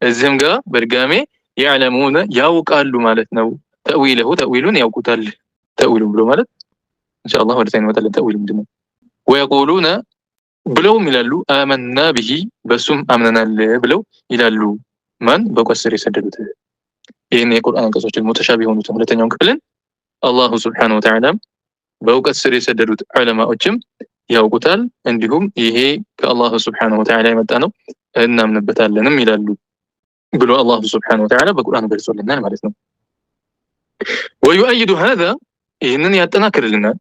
እዚህም ጋር በድጋሜ يعلمون ያውቃሉ ማለት ነው። ተእዊለሁ ተእዊሉን ያውቁታል። ተእዊሉን ብሎ ማለት ኢንሻአላህ ወደ ታይን ወጣለ ተእዊል ምንድነው? ويقولون ብለውም ይላሉ آمنا به በሱም አምነናል ብለው ይላሉ። ማን በእውቀት ስር የሰደዱት ይሄን የቁርአን አንቀጾችን ሙተሻቢህ የሆኑት ሁለተኛውን ክፍልን አላህ Subhanahu Wa Ta'ala በእውቀት ስር የሰደዱት ዑለማዎችም ያውቁታል። እንዲሁም ይሄ ከአላህ Subhanahu Wa Ta'ala የመጣ ነው እናምንበታለንም ይላሉ ብሎ አላህ Subhanahu Wa Ta'ala በቁርአኑ ገልጾልናል ማለት ነው። ويؤيد هذا ይህንን ያጠናክርልናል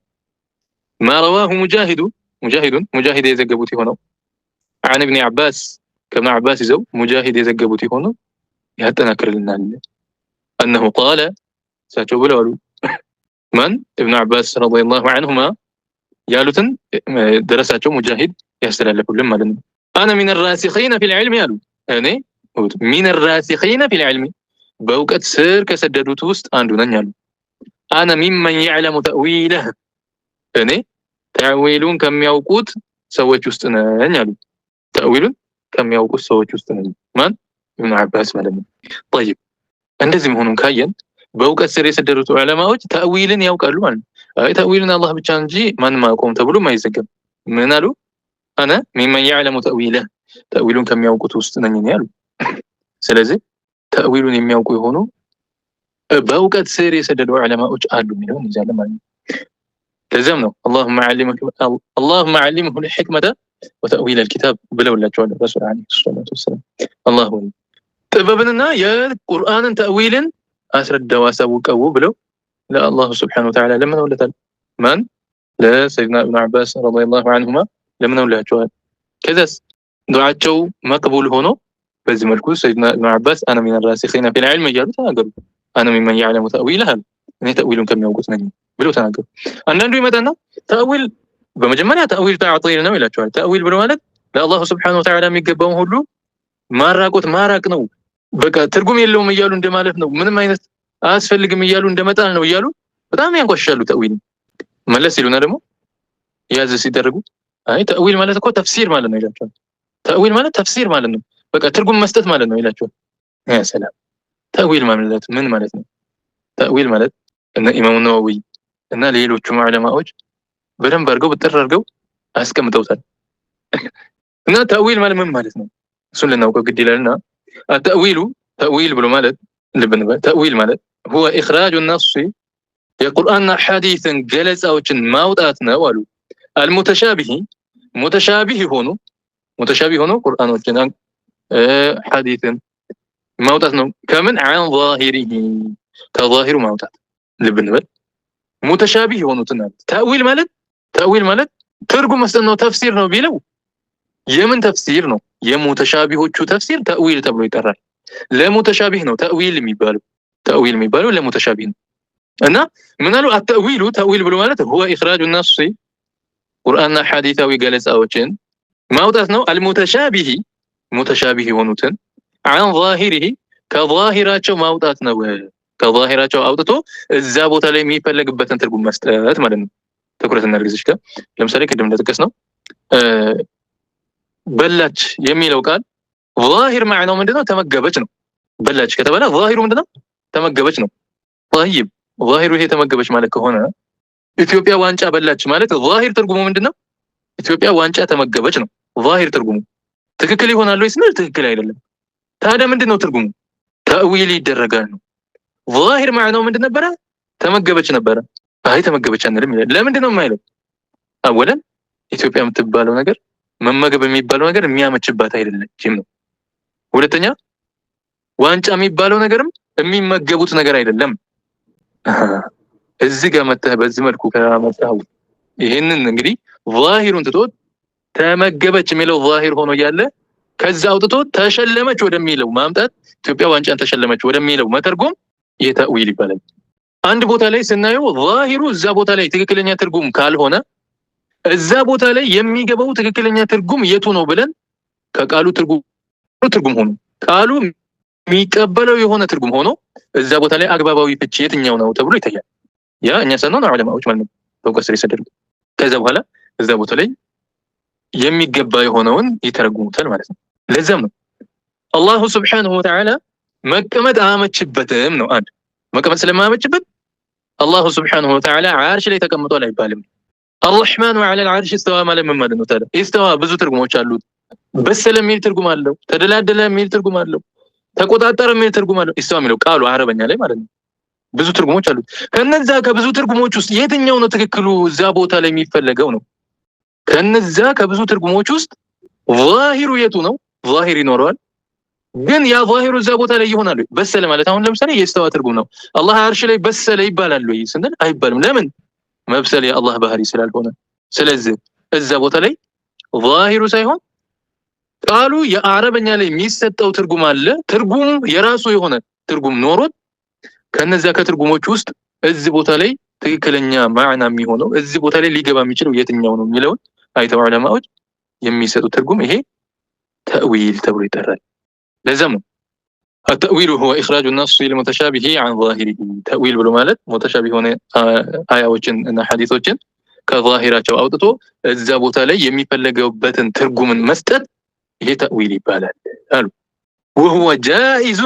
ما رواه مجاهد የዘገቡት የሆነው عن ابن عباس كما عباس ይዘው ሙጃሂድ የዘገቡት የሆነው ያጠናክርልናል أنه قال እሳቸው ብለዋል ማን ابن عباس رضي الله عنهما ያሉትን ደረሳቸው ሙጃሂድ ያስተላለፉልን ማለት ነው። أنا من الراسخين في العلم ያሉ እኔ من الراسخين في العلم በእውቀት ስር ከሰደዱት ውስጥ አንዱ ነኝ አሉ። أنا ممن يعلم تأويله እኔ ተእዊሉን ከሚያውቁት ሰዎች ውስጥ ነኝ አሉ። ተእዊሉን ከሚያውቁት ሰዎች ውስጥ ነኝ ማን ኢብኑ አባስ ማለት ነው። طيب እንደዚህ መሆኑን ካየን በእውቀት ስር የሰደዱት ዑለማዎች ተእዊልን ያውቃሉ ማለት ነው። አይ ተእዊልን አላህ ብቻ እንጂ ማንም አያውቀውም ተብሎ ማይዘገብ ምን አሉ? أنا ممن يعلم تأويله ተእዊሉን ከሚያውቁት ውስጥ ነኝ ያሉ። ስለዚህ ተእዊሉን የሚያውቁ የሆኑ በእውቀት ስር የሰደዱ ዑለማዎች አሉ የሚለውን ይዛል ማለት ነው። لازم ነው اللهم علمه الحكمة وتأويل الكتاب ብለውላቸዋል ረሱል አለይሂ ሰላቱ ወሰለም። አላሁ ጥበብንና የቁርአንን ተእዊልን አስረዳው አሳውቀው ብለው ለአላሁ ስብሓነሁ ወተዓላ ለምነውለታል። ማን ለሰይድና ኢብኑ አባስ ረዲየላሁ ዐንሁማ ለምነውላቸዋል። ከዛስ ዱዓቸው መቅቡል ሆኖ በዚህ መልኩ ሰይድና ኢብኑ አባስ አነ ሚነ ራሲኺነ ፊል ዒልም እያሉ ተናገሩ። አነ ሚመን የዕለሙ ተእዊለሁ እኔ ተእዊሉን ከሚያውቁት ነኝ ብለው ተናገሩ። አንዳንዱ ይመጣና ተእዊል በመጀመሪያ ተእዊል ተዕጢል ነው ይላቸዋል። ተእዊል ብሎ ማለት ለአላሁ ስብሓነሁ ወተዓላ የሚገባውን ሁሉ ማራቆት ማራቅ ነው። በቃ ትርጉም የለውም እያሉ እንደማለት ነው። ምንም አይነት አያስፈልግም እያሉ እንደመጣል ነው እያሉ በጣም ያንቋሽሻሉ። ተእዊል መለስ ሲሉና ደግሞ ያዝ ሲደረጉ አይ ተእዊል ማለት እኮ ተፍሲር ማለት ነው ይላቸዋል። ተእዊል ማለት ተፍሲር ማለት ነው፣ በቃ ትርጉም መስጠት ማለት ነው ይላቸዋል። ያ ሰላም ተእዊል ማለት ምን ማለት ነው? ተእዊል ማለት እነ ኢማሙ ነወዊ እና ሌሎቹም ዑለማዎች በደንብ አድርገው ብጥር አድርገው አስቀምጠውታል። እና ተእዊል ማለት ምን ማለት ነው እሱን ልናውቀው ግድ ይላልና ተእዊል ብሎ ማለት ልብን ተእዊል ማለት هو إخراج النص የቁርአንና ሐዲስን ገለጻዎችን ማውጣት ነው አሉ። ሙተሻቢህ ሆኖ ቁርአኖችን ሐዲስን ማውጣት ነው። ከምን عن ظاهره ከظاهሩ ማውጣት ልብ እንበል። ሙተሻቢህ የሆኑትን ተእዊል ማለት ትርጉም መስጠት ነው፣ ተፍሲር ነው ቢለው የምን ተፍሲር ነው? የሙተሻቢሆቹ ተፍሲር ተእዊል ተብሎ ይጠራል። ለሙተሻቢህ ነው ተእዊል የሚባለው ለሙተሻቢህ ነው። እና ምን አሉ ተእዊል ብሎ ማለት هو إخراج النص ቁርአንና ሐዲሳዊ ገለጻዎችን ማውጣት ነው። ሙተሻቢህ የሆኑትን عن ظاهره ከظاهራቸው ማውጣት ነው። ከظاهራቸው አውጥቶ እዛ ቦታ ላይ የሚፈለግበትን ትርጉም መስጠት ማለት ነው። ትኩረት እናድርግሽ ጋር ለምሳሌ ቅድም እንደጠቀስነው በላች የሚለው ቃል ظاهر معناه ምንድነው? ተመገበች ነው። በላች ከተባለ ظاهሩ ምንድነው? ተመገበች ነው። طيب ظاهሩ ይሄ ተመገበች ማለት ከሆነ ኢትዮጵያ ዋንጫ በላች ማለት ظاهر ትርጉሙ ምንድነው? ኢትዮጵያ ዋንጫ ተመገበች ነው። ظاهر ትርጉሙ ትክክል ይሆናል ወይስ ትክክል አይደለም? ታዲያ ምንድነው ትርጉሙ? ተእዊል ይደረጋል ነው። ظاهر معناه ምንድን ነበረ? ተመገበች ነበረ። አይ ተመገበች አንልም ይላል። ለምንድነው የማይለው? አወለን ኢትዮጵያ የምትባለው ነገር መመገብ የሚባለው ነገር የሚያመችባት አይደለችም ነው። ሁለተኛ ዋንጫ የሚባለው ነገርም የሚመገቡት ነገር አይደለም። እዚህ ጋር መተህ በዚህ መልኩ ከመጣው ይሄንን እንግዲህ ظاهሩን ትቶ ተመገበች የሚለው ظاهር ሆኖ ያለ ከዛ አውጥቶ ተሸለመች ወደሚለው ማምጣት ኢትዮጵያ ዋንጫን ተሸለመች ወደሚለው መተርጎም የተእዊል ይባላል። አንድ ቦታ ላይ ስናየው ظاهሩ እዛ ቦታ ላይ ትክክለኛ ትርጉም ካልሆነ እዛ ቦታ ላይ የሚገባው ትክክለኛ ትርጉም የቱ ነው ብለን ከቃሉ ትርጉም ሆኖ ቃሉ የሚቀበለው የሆነ ትርጉም ሆኖ እዛ ቦታ ላይ አግባባዊ ፍቺ የትኛው ነው ተብሎ ይታያል። ያ እኛ ሰናን ዑለማዎች ማለት ነው በእውቀት ስር ይሰደዱ። ከዛ በኋላ እዛ ቦታ ላይ የሚገባ የሆነውን ይተረጉሙታል ማለት ነው። ለዛም ነው አላሁ ስብሓነሁ ወተዓላ መቀመጥ አመችበትም ነው። አንድ መቀመጥ ስለማመችበት አላሁ ስብሓነሁ ወተዓላ ዓርሽ ላይ ተቀምጧል አይባልም። አርረሕማኑ ዐለል ዓርሽ ኢስተዋ ማለት ምን ማለት ነው ታዲያ? ኢስተዋ ብዙ ትርጉሞች አሉት። በሰለ የሚል ትርጉም አለው፣ ተደላደለ የሚል ትርጉም አለው፣ ተቆጣጠረ የሚል ትርጉም አለው። ኢስተዋ የሚለው ቃሉ አረበኛ ላይ ማለት ነው ብዙ ትርጉሞች አሉት። ከነዛ ከብዙ ትርጉሞች ውስጥ የትኛው ነው ትክክሉ እዛ ቦታ ላይ የሚፈለገው ነው? ከነዛ ከብዙ ትርጉሞች ውስጥ ظاهሩ የቱ ነው? ظاهር ይኖረዋል፣ ግን ያ ظاهሩ እዛ ቦታ ላይ ይሆናል። በሰለ ማለት አሁን ለምሳሌ የኢስተዋ ትርጉም ነው። አላህ ዓርሽ ላይ በሰለ ይባላል ወይ ስንል አይባልም። ለምን? መብሰል የአላህ ባህሪ ስላልሆነ። ስለዚህ እዛ ቦታ ላይ ظاهሩ ሳይሆን ቃሉ የአረበኛ ላይ የሚሰጠው ትርጉም አለ። ትርጉም የራሱ የሆነ ትርጉም ኖሮት ከነዛ ከትርጉሞች ውስጥ እዚህ ቦታ ላይ ትክክለኛ ማዕና የሚሆነው እዚህ ቦታ ላይ ሊገባ የሚችለው የትኛው ነው የሚለውን አይተው ዑለማዎች የሚሰጡት ትርጉም ይሄ ተእዊል ተብሎ ይጠራል። ለዛም ነው التأويل هو إخراج النص المتشابه عن ظاهره። ተእዊል ብሎ ማለት ሙተሻቢህ የሆነ አያዎችን እና ሐዲሶችን ከظاهራቸው አውጥቶ እዛ ቦታ ላይ የሚፈለገውበትን ትርጉምን መስጠት ይሄ ተእዊል ይባላል አሉ። وهو جائز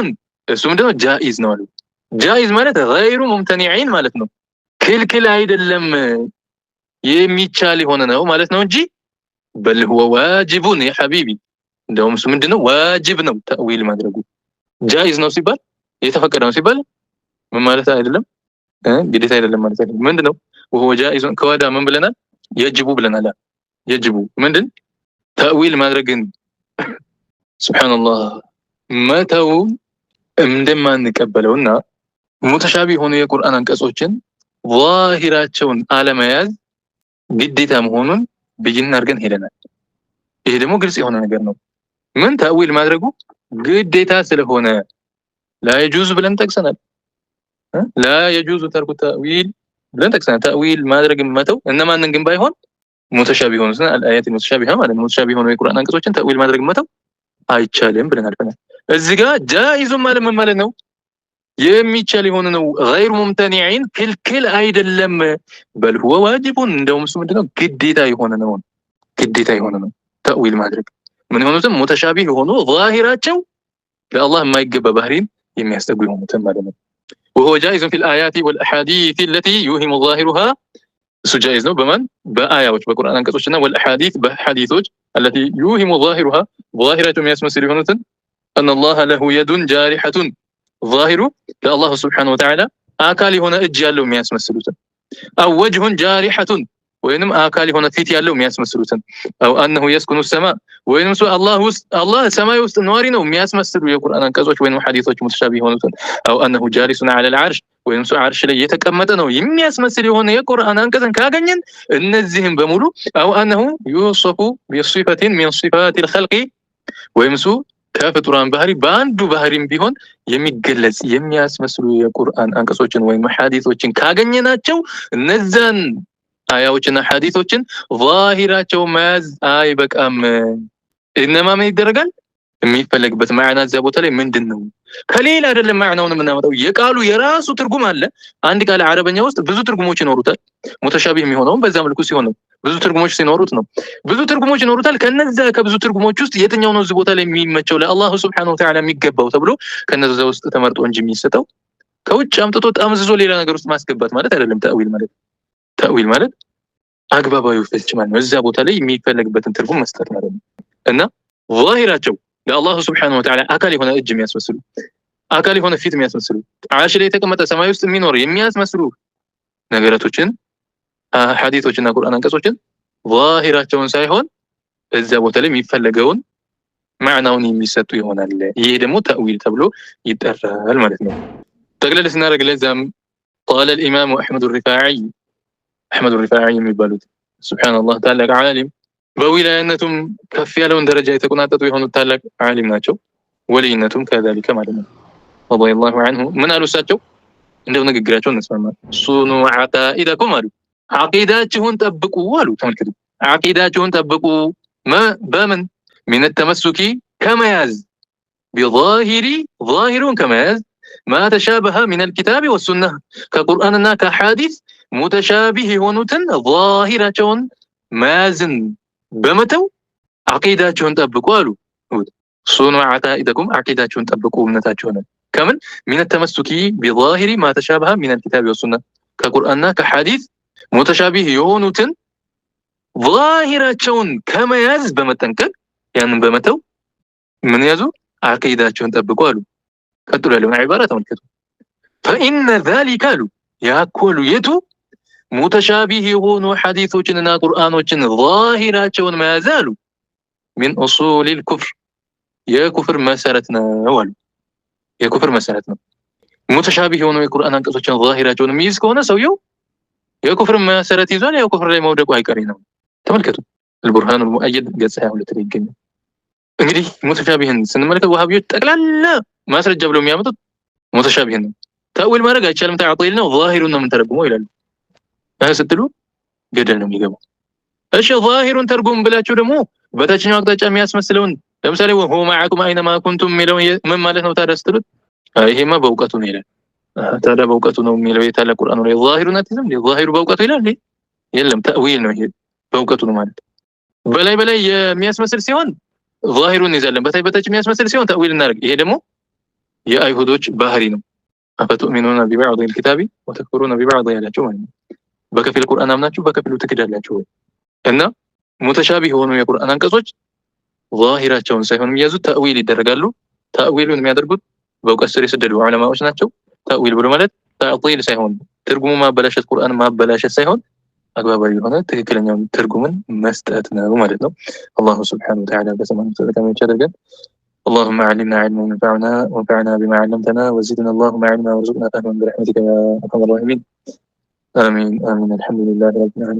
እሱ ምንድነው? ጃኢዝ ነው አሉ። ጃኢዝ ማለት غير ممتنع ማለት ነው። ክልክል አይደለም የሚቻል የሆነ ነው ማለት ነው እንጂ بل هو واجب يا حبيبي። እንደውም እሱ ምንድነው? ዋጅብ ነው ተእዊል ማድረጉ። ጃኢዝ ነው ሲባል የተፈቀደ ነው ሲባል ምን ማለት አይደለም? ግዴታ አይደለም ማለት አይደለም። ምንድነው? وهو جائز ከወዳ ምን ብለናል? የጅቡ ብለናል። የጅቡ ምንድን ተእዊል ማድረግን ሱብሃንአላህ መተው እንደማንቀበለውና ሙተሻቢ የሆኑ የቁርአን አንቀጾችን ዛሂራቸውን አለመያዝ ግዴታ መሆኑን ብይን አድርገን ሄደናል። ይሄ ደግሞ ግልጽ የሆነ ነገር ነው። ምን ተእዊል ማድረጉ ግዴታ ስለሆነ ላ የጁዝ ብለን ጠቅሰናል። ላ የጁዝ ተርኩ ተእዊል ብለን ጠቅሰናል። ተእዊል ማድረግን መተው እነማንን ግን ባይሆን ሙተሻቢ የሆኑትን አልአያት ሙተሻቢሃ ማለት ሙተሻቢ የሆኑ የቁርአን አንቀጾችን ተእዊል ማድረግን መተው አይቻልም ብለን አልፈናል። እዚህ ጋር ጃኢዙ ማለት ምን ማለት ነው? የሚቻል የሆነ ነው። ገይሩ ሙምተኒዒን ክልክል አይደለም። በል ሁወ ዋጅቡን እንደውም እሱ ምንድነው ግዴታ የሆነ ነው። ግዴታ የሆነ ነው ተእዊል ማድረግ ምን የሆኑትን ሙተሻቢህ የሆኑ ዛሂራቸው ለአላህ የማይገባ ባህሪን የሚያስጠጉ የሆኑትን ማለት ነው። وهو جائز في الآيات والأحاديث التي يوهم ظاهرها እሱ ጃኢዝ ነው በማን በአያዎች በቁርአን አንቀጾችና والأحاديث በሐዲሶች التي يوهم ظاهرها ظاهرة የሚያስመስል የሆኑትን أن الله له يد جارحة ظاهሩ ለአላህ ስብሓነሁ ወተዓላ አካል የሆነ እጅ ያለው የሚያስመስሉትን አው ወጅሁን ጃሪሐቱን ወይንም አካል የሆነ ፊት ያለው የሚያስመስሉትን አው አንሁ የስኩኑ ሰማ ወይንም አላህ ሰማይ ውስጥ ነዋሪ ነው የሚያስመስሉ የቁርአን አንቀጾች ወይንም ሐዲሶች ሙተሻቢህ የሆኑትን አው አንሁ ጃሊሱን ዐለል ዐርሽ ወይንም ዐርሽ ላይ የተቀመጠ ነው የሚያስመስል የሆነ የቁርአን አንቀጽን ካገኘን እነዚህም በሙሉ አው አንሁ ዩሰፉ ቢሲፈቲን ሚን ሲፋቲል ኸልቂ ወይም ከፍጡራን ባህሪ በአንዱ ባህሪም ቢሆን የሚገለጽ የሚያስመስሉ የቁርአን አንቀጾችን ወይም ሐዲሶችን ካገኘናቸው እነዛን አያዎችና ሐዲሶችን ዛሂራቸው መያዝ አይበቃም። እነማ ምን ይደረጋል? የሚፈለግበት ማዕና እዚያ ቦታ ላይ ምንድነው? ከሌላ አይደለም ማዕናውን የምናመጣው የቃሉ የራሱ ትርጉም አለ። አንድ ቃል አረበኛ ውስጥ ብዙ ትርጉሞች ይኖሩታል። ሙተሻቢህ የሚሆነው በዛ መልኩ ሲሆን ነው። ብዙ ትርጉሞች ሲኖሩት ነው። ብዙ ትርጉሞች ይኖሩታል። ከነዛ ከብዙ ትርጉሞች ውስጥ የትኛው ነው እዚህ ቦታ ላይ የሚመቸው ለአላህ ሱብሓነሁ ወተዓላ የሚገባው ተብሎ ከነዛ ውስጥ ተመርጦ እንጂ የሚሰጠው ከውጭ አምጥቶ ጠምዝዞ ሌላ ነገር ውስጥ ማስገባት ማለት አይደለም። ተእዊል ማለት አግባባዊ ፍች ማለት ነው። እዛ ቦታ ላይ የሚፈለግበትን ትርጉም መስጠት ማለት ነው። እና ዛሂራቸው ለአላህ ሱብሓነሁ ወተዓላ አካል የሆነ እጅ የሚያስመስሉ አካል የሆነ ፊት የሚያስመስሉ ዓርሽ ላይ የተቀመጠ ሰማይ ውስጥ የሚኖር የሚያስመስሉ ነገራቶችን ሐዲሶችና ቁርአን አንቀጾችን ዛሂራቸውን ሳይሆን እዛ ቦታ ላይ የሚፈለገውን ማዕናውን የሚሰጡ ይሆናል። ይሄ ደግሞ ተእዊል ተብሎ ይጠራል ማለት ነው። ጠቅለል ስናደርግ ለዛም قال الإمام أحمد الرفاعي የሚባሉት ሱብሃንአላህ ታላቅ ዓሊም በዊላያነቱም ከፍ ያለውን ደረጃ የተቆናጠጡ የሆኑት ታላቅ ዓሊም ናቸው። ወልይነቱም ከዛሊከ ማለት ነው። ረዲየላሁ ዐንሁ ምን አሉ እሳቸው? እንደው ንግግራቸው እንስማማ። ሱኑ ዓቃኢደኩም አሉ ዓቂዳችሁን ጠብቁ አሉ። ተመልከቱ፣ ዓቂዳችሁን ጠብቁ በምን ሚን ተመስኪ ከመያዝ ዛሂሩን ከመያዝ ማ ተሻበሀ ሚነል ኪታቢ ወሱነህ ከቁርአንና ከሐዲስ ሙተሻቢህ የሆኑትን ዛሂራቸውን መያዝን በመተው ዓቂዳችሁን ጠብቁ አሉ። ሱኑ ዓቃኢደኩም ዓቂዳችሁን ጠብቁ እምነታችሁን ከምን ሚን ተመስኪ ቢዛሂሪ ማ ተሻበሀ ሚነል ኪታቢ ወሱነህ ከቁርአንና ከሐዲስ ሙተሻቢህ የሆኑትን ዛሂራቸውን ከመያዝ በመጠንቀቅ ያንን በመተው ምን ያዙ? ዓቂዳቸውን ጠብቁ አሉ። ቀጥሎ ያለውን ዒባራ ተመልከቱ። فإن ذلك አሉ ያኮሉ የቱ ሙተሻቢህ የሆኑ ሐዲሶችንና ቁርአኖችን ዛሂራቸውን መያዝ አሉ ሚን ኡሱሊል ኩፍር የኩፍር መሰረት ነው አሉ። የኩፍር መሰረት ነው። ሙተሻቢህ የሆኑ የቁርአን አንቀጾችን ዛሂራቸውን የሚይዝ ከሆነ ሰውየው የኩፍር መሰረት ይዟል። ያው ኩፍር ላይ መውደቁ አይቀሬ ነው። ተመልከቱ البرهان المؤيد ገጽ 22 ላይ ይገኛል። እንግዲህ ሙተሻቢህን ስንመለከት ወሃቢዎች ጠቅላላ ማስረጃ ብለው የሚያመጡት ሙተሻቢህን ነው። ተእዊል ማድረግ አይቻልም፣ ተዕጢል ነው፣ ዛሂሩን ነው የምንተረጉመው ይላሉ። ስትሉ ገደል ነው የሚገባው። እሺ ዛሂሩን ተርጉም ብላችሁ ደግሞ በታችኛው አቅጣጫ የሚያስመስለውን ለምሳሌ ወሁ ማዓኩም አይነማ ኩንቱም የሚለው ምን ማለት ነው ታዲያ ስትሉት ይሄማ በእውቀቱ ነው ይላል። ታዲያ በእውቀቱ ነው የሚለው የታለ ቁርአኑ ላይ ዛሂሩን አትይዝም? ዛሂሩ በእውቀቱ ይላል? የለም ተእዊል ነው ይሄ በእውቀቱ ነው ማለት። በላይ የሚያስመስል ሲሆን ዛሂሩን ይዛለን፣ በታች የሚያስመስል ሲሆን ተእዊል እናደርግ። ይሄ ደግሞ የአይሁዶች ባህሪ ነው። አፈቱእሚኑነ ቢበዕድ الكتاب ወተክፍሩነ ቢበዕድ ያላቸው ማለት ነው። በከፊል ቁርአን አምናችሁ በከፊሉ ትክዳላችሁ። እና ሙተሻቢህ የሆኑ የቁርአን አንቀጾች ዛሂራቸውን ሳይሆን የሚያዙት ተእዊል ይደረጋሉ። ተእዊሉን የሚያደርጉት በእውቀት ስር የሰደዱ ዑለማዎች ናቸው። ተእዊል ብሎ ማለት ተዕጢል ሳይሆን ትርጉሙ ማበላሸት፣ ቁርአን ማበላሸት ሳይሆን አግባባዊ የሆነ ትክክለኛውን ትርጉምን መስጠት ነው ማለት ነው። አላሁ ስብሓነሁ ወተዓላ በሰማነው ተጠቃሚዎች ያደርገን። اللهم علمنا علما ينفعنا وانفعنا بما علمتنا وزدنا اللهم علما وارزقنا فهما برحمتك يا ارحم الراحمين. آمين آمين. الحمد لله رب العالمين.